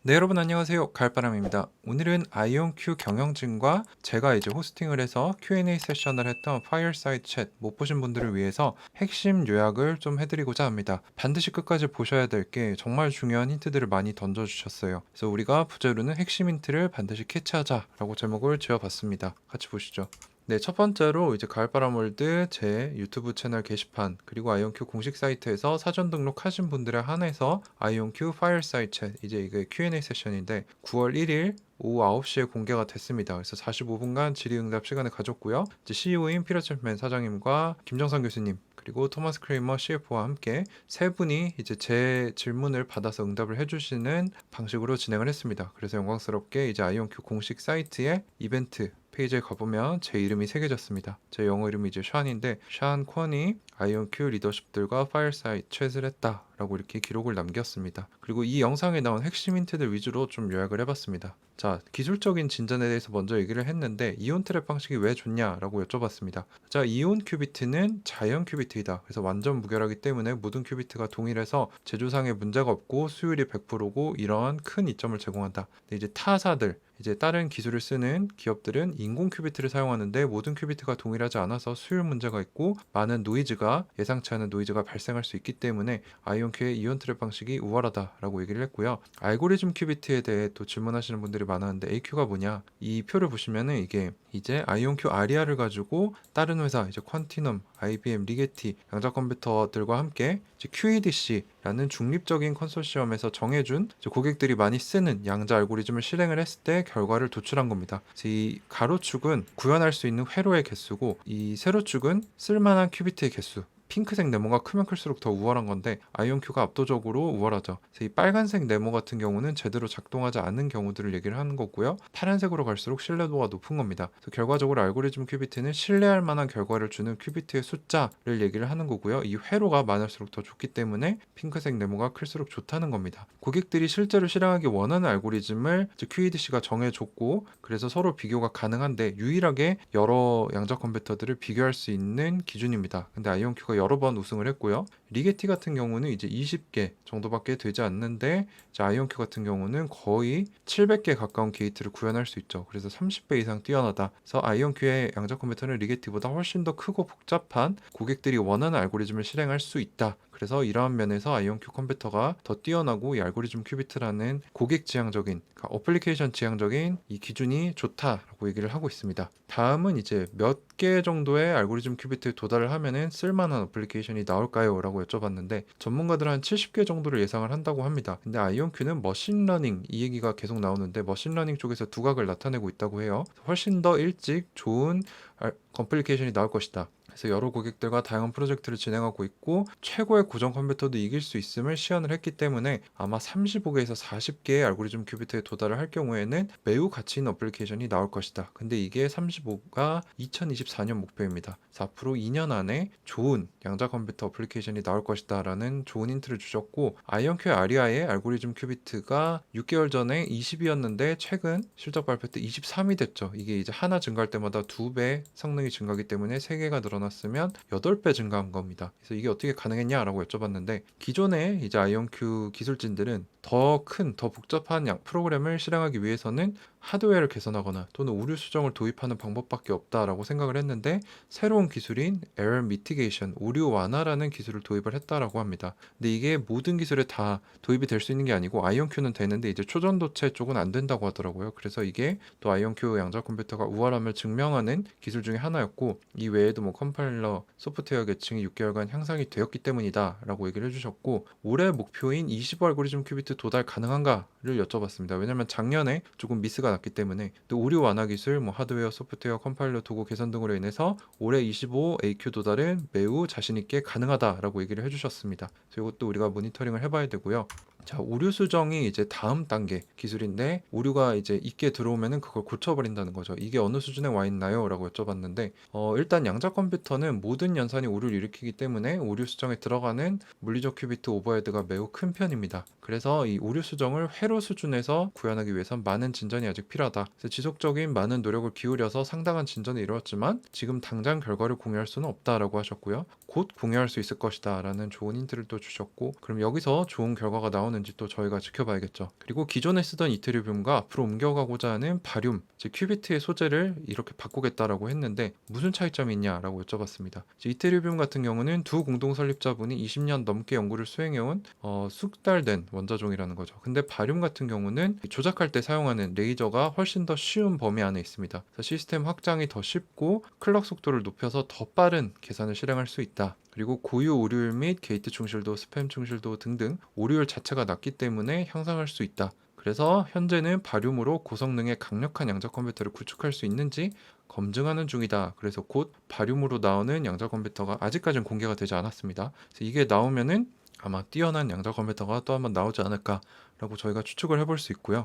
네, 여러분 안녕하세요. 가을바람입니다. 오늘은 아이온큐 경영진과 제가 이제 호스팅을 해서 Q&A 세션을 했던 파이어사이드 챗 못 보신 분들을 위해서 핵심 요약을 좀 해드리고자 합니다. 반드시 끝까지 보셔야 될 게 정말 중요한 힌트들을 많이 던져주셨어요. 그래서 우리가 부제로는 핵심 힌트를 반드시 캐치하자라고 제목을 지어봤습니다. 같이 보시죠. 네, 첫 번째로 이제 가을바람월드 제 유튜브 채널 게시판 그리고 아이온큐 공식 사이트에서 사전 등록하신 분들에 한해서 아이온큐 파이어사이드 챗 이제 이게 Q&A 세션인데 9월 1일 오후 9시에 공개가 됐습니다. 그래서 45분간 질의응답 시간을 가졌고요. 이제 CEO인 피터 챔맨 사장님과 김정선 교수님 그리고 토마스 크레이머 CFO와 함께 세 분이 이제 제 질문을 받아서 응답을 해주시는 방식으로 진행을 했습니다. 그래서 영광스럽게 이제 아이온큐 공식 사이트에 이벤트 페이지에 가보면 제 이름이 새겨졌습니다. 제 영어 이름이 이제 샨인데 샨 쿼니 아이온큐 리더십들과 파이어사이드 챗을 했다 라고 이렇게 기록을 남겼습니다. 그리고 이 영상에 나온 핵심 힌트들 위주로 좀 요약을 해봤습니다. 자, 기술적인 진전에 대해서 먼저 얘기를 했는데 이온 트랩 방식이 왜 좋냐라고 여쭤봤습니다. 자, 이온 큐비트는 자연 큐비트이다. 그래서 완전 무결하기 때문에 모든 큐비트가 동일해서 제조상에 문제가 없고 수율이 100%고 이러한 큰 이점을 제공한다. 근데 이제 타사들 이제 다른 기술을 쓰는 기업들은 인공 큐비트를 사용하는데 모든 큐비트가 동일하지 않아서 수율 문제가 있고 많은 노이즈가 예상치 않은 노이즈가 발생할 수 있기 때문에 아이온큐의 이온 트랩 방식이 우월하다라고 얘기를 했고요. 알고리즘 큐비트에 대해 또 질문하시는 분들이 많았는데 AQ가 뭐냐? 이 표를 보시면은 이게 이제 아이온큐 아리아를 가지고 다른 회사 이제 퀀티넘, IBM, 리게티 양자 컴퓨터들과 함께 이제 QEDC라는 중립적인 컨소시엄에서 정해준 고객들이 많이 쓰는 양자 알고리즘을 실행을 했을 때 결과를 도출한 겁니다. 그래서 이 가로축은 구현할 수 있는 회로의 개수고 이 세로축은 쓸만한 큐비트의 개수. 핑크색 네모가 크면 클수록 더 우월한 건데 아이온큐가 압도적으로 우월하죠. 그래서 이 빨간색 네모 같은 경우는 제대로 작동하지 않는 경우들을 얘기를 하는 거고요. 파란색으로 갈수록 신뢰도가 높은 겁니다. 그래서 결과적으로 알고리즘 큐비트는 신뢰할 만한 결과를 주는 큐비트의 숫자를 얘기를 하는 거고요. 이 회로가 많을수록 더 좋기 때문에 핑크색 네모가 클수록 좋다는 겁니다. 고객들이 실제로 실행하기 원하는 알고리즘을 QEDC가 정해줬고 그래서 서로 비교가 가능한데 유일하게 여러 양자 컴퓨터들을 비교할 수 있는 기준입니다. 근데 아이온큐가 여러 번 우승을 했고요. 리게티 같은 경우는 이제 20개 정도밖에 되지 않는데 아이온큐 같은 경우는 거의 700개 가까운 게이트를 구현할 수 있죠. 그래서 30배 이상 뛰어나다. 그래서 아이온큐의 양자 컴퓨터는 리게티보다 훨씬 더 크고 복잡한 고객들이 원하는 알고리즘을 실행할 수 있다. 그래서 이러한 면에서 아이온큐 컴퓨터가 더 뛰어나고 이 알고리즘 큐비트라는 고객 지향적인, 그러니까 어플리케이션 지향적인 이 기준이 좋다라고 얘기를 하고 있습니다. 다음은 이제 몇 개 정도의 알고리즘 큐비트에 도달을 하면은 쓸만한 어플리케이션이 나올까요? 라고 여쭤봤는데 전문가들은 한 70개 정도를 예상을 한다고 합니다. 근데 아이온큐는 머신러닝 이 얘기가 계속 나오는데 머신러닝 쪽에서 두각을 나타내고 있다고 해요. 훨씬 더 일찍 좋은 어플리케이션이 나올 것이다. 그래서 여러 고객들과 다양한 프로젝트를 진행하고 있고 최고의 고전 컴퓨터도 이길 수 있음을 시연을 했기 때문에 아마 35개에서 40개의 알고리즘 큐비트에 도달을 할 경우에는 매우 가치 있는 어플리케이션이 나올 것이다. 근데 이게 35가 2024년 목표입니다. 그래서 앞으로 2년 안에 좋은 양자 컴퓨터 어플리케이션이 나올 것이다 라는 좋은 힌트를 주셨고 아이온큐 아리아의 알고리즘 큐비트가 6개월 전에 20이었는데 최근 실적 발표 때 23이 됐죠. 이게 이제 하나 증가할 때마다 2배 성능이 증가하기 때문에 3개가 늘어났으면 8배 증가한 겁니다. 그래서 이게 어떻게 가능했냐라고 여쭤봤는데 기존에 이제 아이온큐 기술진들은 더 큰, 더 복잡한 프로그램을 실행하기 위해서는 하드웨어를 개선하거나 또는 오류 수정을 도입하는 방법밖에 없다라고 생각을 했는데 새로운 기술인 Error Mitigation, 오류 완화라는 기술을 도입을 했다라고 합니다. 근데 이게 모든 기술에 다 도입이 될 수 있는 게 아니고 아이온큐는 되는데 이제 초전도체 쪽은 안 된다고 하더라고요. 그래서 이게 또 아이온큐 양자 컴퓨터가 우월함을 증명하는 기술 중에 하나였고 이 외에도 뭐 컴파일러, 소프트웨어 계층이 6개월간 향상이 되었기 때문이다라고 얘기를 해주셨고 올해 목표인 25 알고리즘 큐비트 도달 가능한가를 여쭤봤습니다. 왜냐면 작년에 조금 미스가 났기 때문에 또 오류 완화 기술, 뭐 하드웨어, 소프트웨어, 컴파일러 도구 개선 등으로 인해서 올해 25 AQ 도달은 매우 자신 있게 가능하다라고 얘기를 해주셨습니다. 그래서 이것도 우리가 모니터링을 해봐야 되고요. 자, 오류 수정이 이제 다음 단계 기술인데 오류가 이제 있게 들어오면은 그걸 고쳐버린다는 거죠. 이게 어느 수준에 와 있나요? 라고 여쭤봤는데 일단 양자 컴퓨터는 모든 연산이 오류를 일으키기 때문에 오류 수정에 들어가는 물리적 큐비트 오버헤드가 매우 큰 편입니다. 그래서 이 오류 수정을 회로 수준에서 구현하기 위해선 많은 진전이 아직 필요하다. 그래서 지속적인 많은 노력을 기울여서 상당한 진전을 이루었지만 지금 당장 결과를 공유할 수는 없다라고 하셨고요. 곧 공유할 수 있을 것이다 라는 좋은 힌트를 또 주셨고 그럼 여기서 좋은 결과가 나온 나오는지 또 저희가 지켜봐야겠죠. 그리고 기존에 쓰던 이테리움과 앞으로 옮겨가고자 하는 바륨, 즉 큐비트의 소재를 이렇게 바꾸겠다라고 했는데 무슨 차이점이 있냐라고 여쭤봤습니다. 이테리움 같은 경우는 두 공동 설립자분이 20년 넘게 연구를 수행해온 숙달된 원자종이라는 거죠. 근데 바륨 같은 경우는 조작할 때 사용하는 레이저가 훨씬 더 쉬운 범위 안에 있습니다. 그래서 시스템 확장이 더 쉽고 클럭 속도를 높여서 더 빠른 계산을 실행할 수 있다. 그리고 고유 오류율 및 게이트 충실도, 스팸 충실도 등등 오류율 자체가 낮기 때문에 향상할 수 있다. 그래서 현재는 바륨으로 고성능의 강력한 양자 컴퓨터를 구축할 수 있는지 검증하는 중이다. 그래서 곧 바륨으로 나오는 양자 컴퓨터가 아직까지는 공개가 되지 않았습니다. 그래서 이게 나오면은 아마 뛰어난 양자 컴퓨터가 또 한번 나오지 않을까라고 저희가 추측을 해볼 수 있고요.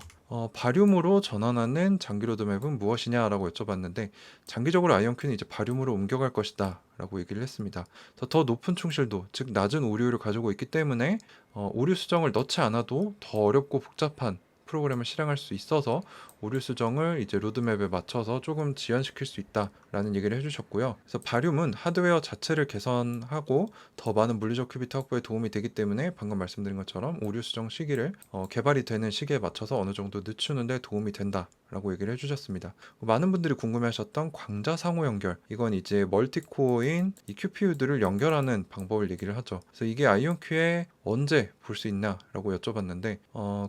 바륨으로 전환하는 장기 로드맵은 무엇이냐라고 여쭤봤는데 장기적으로 아이온큐는 이제 바륨으로 옮겨갈 것이다 라고 얘기를 했습니다. 더 높은 충실도, 즉 낮은 오류율을 가지고 있기 때문에 오류 수정을 넣지 않아도 더 어렵고 복잡한 프로그램을 실행할 수 있어서 오류 수정을 이제 로드맵에 맞춰서 조금 지연시킬 수 있다라는 얘기를 해주셨고요. 그래서 바륨은 하드웨어 자체를 개선하고 더 많은 물리적 큐비트 확보에 도움이 되기 때문에 방금 말씀드린 것처럼 오류 수정 시기를 개발이 되는 시기에 맞춰서 어느 정도 늦추는 데 도움이 된다라고 얘기를 해주셨습니다. 많은 분들이 궁금해하셨던 광자 상호 연결, 이건 이제 멀티코어인 이 QPU들을 연결하는 방법을 얘기를 하죠. 그래서 이게 아이온큐에 언제 볼 수 있나라고 여쭤봤는데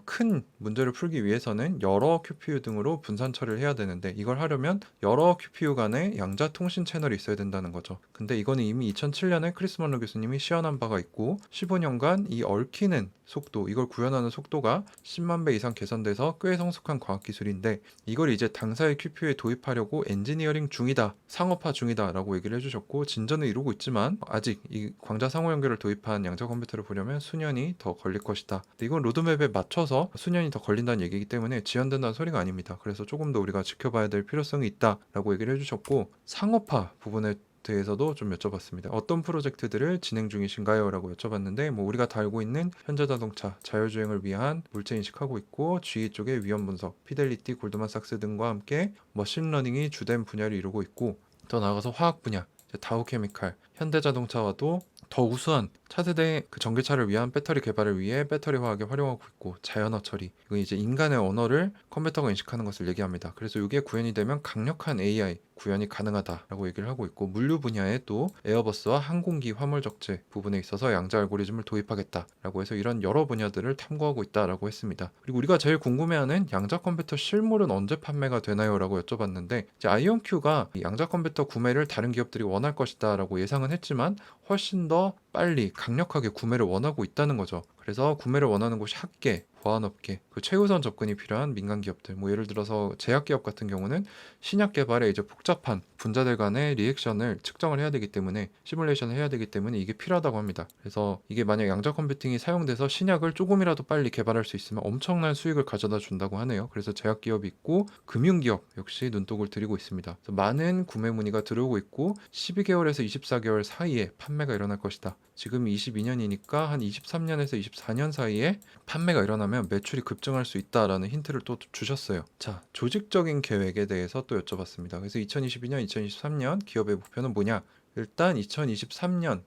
큰 문제를 풀기 위해서는 여러 QPU 등으로 분산 처리를 해야 되는데 이걸 하려면 여러 QPU 간에 양자 통신 채널이 있어야 된다는 거죠. 근데 이거는 이미 2007년에 크리스 먼로 교수님이 시연한 바가 있고 15년간 이 얽히는 속도, 이걸 구현하는 속도가 10만 배 이상 개선돼서 꽤 성숙한 과학 기술인데 이걸 이제 당사의 QPU에 도입하려고 엔지니어링 중이다, 상업화 중이다 라고 얘기를 해주셨고 진전을 이루고 있지만 아직 이 광자 상호 연결을 도입한 양자 컴퓨터를 보려면 수년이 더 걸릴 것이다. 근데 이건 로드맵에 맞춰서 수년이 더 걸린다는 얘기이기 때문에 지연된다는 소리가 아닙니다. 그래서 조금 더 우리가 지켜봐야 될 필요성이 있다라고 얘기를 해주셨고 상업화 부분에 대해서도 좀 여쭤봤습니다. 어떤 프로젝트들을 진행 중이신가요? 라고 여쭤봤는데 우리가 다 알고 있는 현대자동차 자율주행을 위한 물체 인식하고 있고 GE 쪽의 위험 분석, 피델리티, 골드만삭스 등과 함께 머신러닝이 주된 분야를 이루고 있고 더 나아가서 화학 분야, 다우케미칼, 현대자동차와도 더 우수한 차세대 그 전기차를 위한 배터리 개발을 위해 배터리 화학에 활용하고 있고 자연어 처리, 이건 이제 인간의 언어를 컴퓨터가 인식하는 것을 얘기합니다. 그래서 이게 구현이 되면 강력한 AI 구현이 가능하다라고 얘기를 하고 있고 물류 분야에 또 에어버스와 항공기 화물 적재 부분에 있어서 양자 알고리즘을 도입하겠다라고 해서 이런 여러 분야들을 탐구하고 있다라고 했습니다. 그리고 우리가 제일 궁금해하는 양자 컴퓨터 실물은 언제 판매가 되나요? 라고 여쭤봤는데 이제 아이온큐가 양자 컴퓨터 구매를 다른 기업들이 원할 것이다라고 예상은 했지만 훨씬 더 빨리 강력하게 구매를 원하고 있다는 거죠. 그래서 구매를 원하는 곳이 학계, 보안업계, 그 최우선 접근이 필요한 민간 기업들, 예를 들어서 제약기업 같은 경우는 신약 개발에 이제 복잡한 분자들 간의 리액션을 측정을 해야 되기 때문에 시뮬레이션을 해야 되기 때문에 이게 필요하다고 합니다. 그래서 이게 만약 양자 컴퓨팅이 사용돼서 신약을 조금이라도 빨리 개발할 수 있으면 엄청난 수익을 가져다 준다고 하네요. 그래서 제약기업이 있고 금융기업 역시 눈독을 들이고 있습니다. 그래서 많은 구매 문의가 들어오고 있고 12개월에서 24개월 사이에 판매가 일어날 것이다. 지금이 22년이니까 한 23년에서 24년 사이에 판매가 일어나면 매출이 급증할 수 있다라는 힌트를 또 주셨어요. 자, 조직적인 계획에 대해서 또 여쭤봤습니다. 그래서 2022년, 2023년 기업의 목표는 뭐냐? 일단 2022년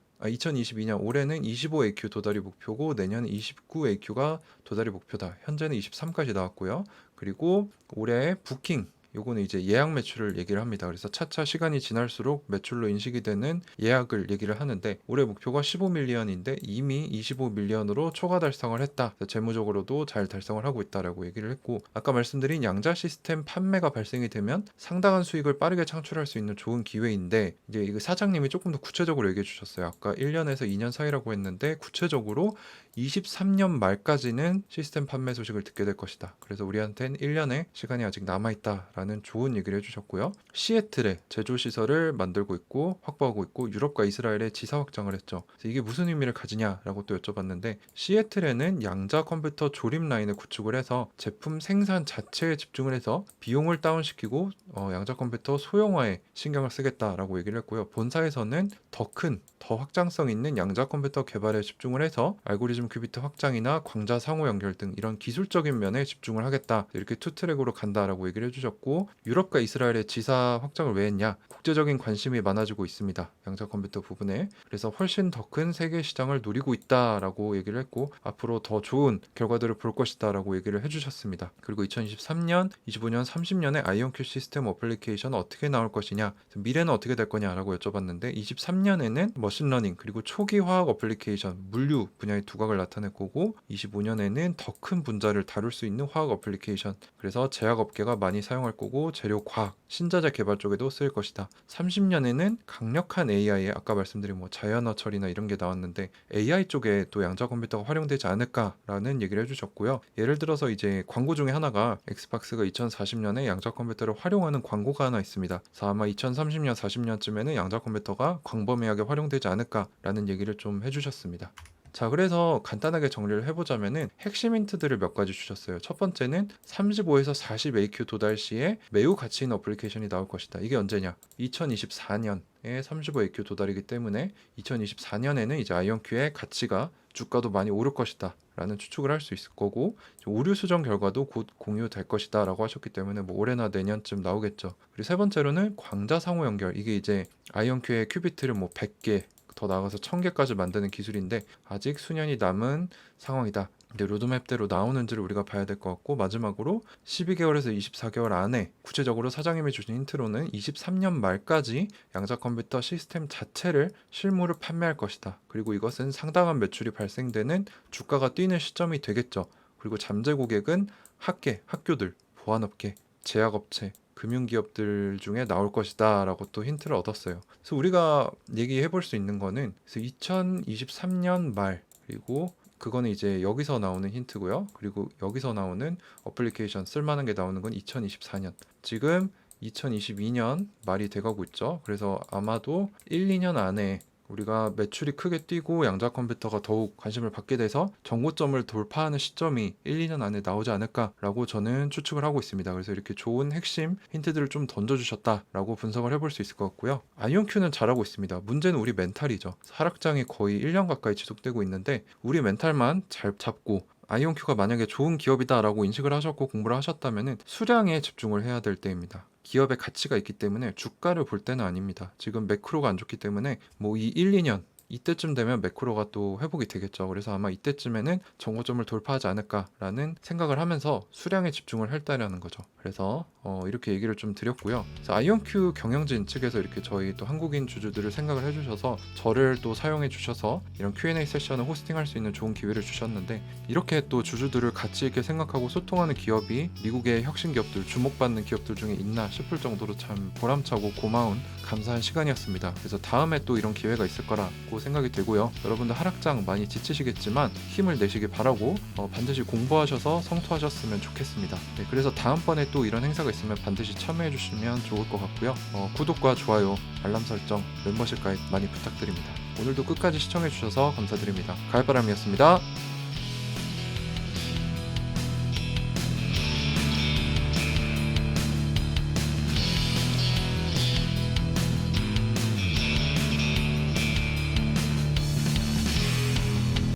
올해는 25AQ 도달이 목표고 내년은 29AQ가 도달이 목표다. 현재는 23까지 나왔고요. 그리고 올해 부킹, 요거는 이제 예약 매출을 얘기를 합니다. 그래서 차차 시간이 지날수록 매출로 인식이 되는 예약을 얘기를 하는데 올해 목표가 15밀리언인데 이미 25밀리언으로 초과 달성을 했다. 재무적으로도 잘 달성을 하고 있다라고 얘기를 했고 아까 말씀드린 양자 시스템 판매가 발생이 되면 상당한 수익을 빠르게 창출할 수 있는 좋은 기회인데 이제 이거 사장님이 조금 더 구체적으로 얘기해 주셨어요. 아까 1년에서 2년 사이라고 했는데 구체적으로 23년 말까지는 시스템 판매 소식을 듣게 될 것이다. 그래서 우리한테는 1년의 시간이 아직 남아있다라는 좋은 얘기를 해주셨고요. 시애틀에 제조시설을 만들고 있고 확보하고 있고 유럽과 이스라엘에 지사 확장을 했죠. 그래서 이게 무슨 의미를 가지냐라고 또 여쭤봤는데 시애틀에는 양자 컴퓨터 조립 라인을 구축을 해서 제품 생산 자체에 집중을 해서 비용을 다운시키고 양자 컴퓨터 소형화에 신경을 쓰겠다라고 얘기를 했고요. 본사에서는 더 확장성 있는 양자 컴퓨터 개발에 집중을 해서 알고리즘 큐비트 확장이나 광자 상호 연결 등 이런 기술적인 면에 집중을 하겠다. 이렇게 투 트랙으로 간다라고 얘기를 해주셨고 그리고 유럽과 이스라엘의 지사 확장을 왜 했냐? 국제적인 관심이 많아지고 있습니다. 양자 컴퓨터 부분에. 그래서 훨씬 더 큰 세계 시장을 노리고 있다라고 얘기를 했고 앞으로 더 좋은 결과들을 볼 것이다라고 얘기를 해주셨습니다. 그리고 2023년, 25년, 30년에 아이온큐 시스템 어플리케이션 어떻게 나올 것이냐, 미래는 어떻게 될 거냐라고 여쭤봤는데 23년에는 머신러닝 그리고 초기 화학 어플리케이션, 물류 분야의 두각을 나타낼 거고 25년에는 더 큰 분자를 다룰 수 있는 화학 어플리케이션, 그래서 제약업계가 많이 사용할 거고 재료 과학, 신자재 개발 쪽에도 쓰일 것이다. 30년에는 강력한 AI에 아까 말씀드린 뭐 자연어 처리나 이런 게 나왔는데 AI 쪽에 또 양자 컴퓨터가 활용되지 않을까라는 얘기를 해주셨고요. 예를 들어서 이제 광고 중에 하나가 엑스박스가 2040년에 양자 컴퓨터를 활용하는 광고가 하나 있습니다. 그래서 아마 2030년, 40년쯤에는 양자 컴퓨터가 광범위하게 활용되지 않을까라는 얘기를 좀 해주셨습니다. 자, 그래서 간단하게 정리를 해보자면은 핵심 힌트들을 몇 가지 주셨어요. 첫 번째는 35에서 40 AQ 도달 시에 매우 가치 있는 어플리케이션이 나올 것이다. 이게 언제냐? 2024년에 35 AQ 도달이기 때문에 2024년에는 이제 아이온큐의 가치가 주가도 많이 오를 것이다 라는 추측을 할 수 있을 거고, 오류 수정 결과도 곧 공유될 것이다 라고 하셨기 때문에 뭐 올해나 내년쯤 나오겠죠. 그리고 세 번째로는 광자 상호 연결, 이게 이제 아이온큐의 큐비트를 뭐 100개 더 나아가서 1000개까지 만드는 기술인데 아직 수년이 남은 상황이다. 근데 로드맵대로 나오는지를 우리가 봐야 될 것 같고, 마지막으로 12개월에서 24개월 안에 구체적으로 사장님이 주신 힌트로는 23년 말까지 양자 컴퓨터 시스템 자체를 실무를 판매할 것이다. 그리고 이것은 상당한 매출이 발생되는 주가가 뛰는 시점이 되겠죠. 그리고 잠재 고객은 학계, 학교들, 보안업계, 제약업체, 금융기업들 중에 나올 것이다 라고 또 힌트를 얻었어요. 그래서 우리가 얘기해 볼 수 있는 거는 2023년 말, 그리고 그거는 이제 여기서 나오는 힌트고요. 그리고 여기서 나오는 어플리케이션 쓸만한 게 나오는 건 2024년. 지금 2022년 말이 돼가고 있죠. 그래서 아마도 1, 2년 안에 우리가 매출이 크게 뛰고 양자 컴퓨터가 더욱 관심을 받게 돼서 정고점을 돌파하는 시점이 1, 2년 안에 나오지 않을까라고 저는 추측을 하고 있습니다. 그래서 이렇게 좋은 핵심 힌트들을 좀 던져주셨다라고 분석을 해볼 수 있을 것 같고요. 아이온큐는 잘하고 있습니다. 문제는 우리 멘탈이죠. 하락장이 거의 1년 가까이 지속되고 있는데 우리 멘탈만 잘 잡고 아이온큐가 만약에 좋은 기업이다라고 인식을 하셨고 공부를 하셨다면 수량에 집중을 해야 될 때입니다. 기업의 가치가 있기 때문에 주가를 볼 때는 아닙니다. 지금 매크로가 안 좋기 때문에 뭐 이 1, 2년 이때쯤 되면 매크로가 또 회복이 되겠죠. 그래서 아마 이때쯤에는 정고점을 돌파하지 않을까라는 생각을 하면서 수량에 집중을 했다라는 거죠. 그래서 이렇게 얘기를 좀 드렸고요. 그래서 아이온큐 경영진 측에서 이렇게 저희 또 한국인 주주들을 생각을 해주셔서 저를 또 사용해 주셔서 이런 Q&A 세션을 호스팅할 수 있는 좋은 기회를 주셨는데, 이렇게 또 주주들을 가치 있게 생각하고 소통하는 기업이 미국의 혁신 기업들, 주목받는 기업들 중에 있나 싶을 정도로 참 보람차고 고마운 감사한 시간이었습니다. 그래서 다음에 또 이런 기회가 있을 거라고 생각이 되고요. 여러분들 하락장 많이 지치시겠지만 힘을 내시길 바라고 반드시 공부하셔서 성투하셨으면 좋겠습니다. 네, 그래서 다음번에 또 이런 행사가 있으면 반드시 참여해 주시면 좋을 것 같고요. 구독과 좋아요, 알람 설정, 멤버십 가입 많이 부탁드립니다. 오늘도 끝까지 시청해 주셔서 감사드립니다. 가을바람이었습니다.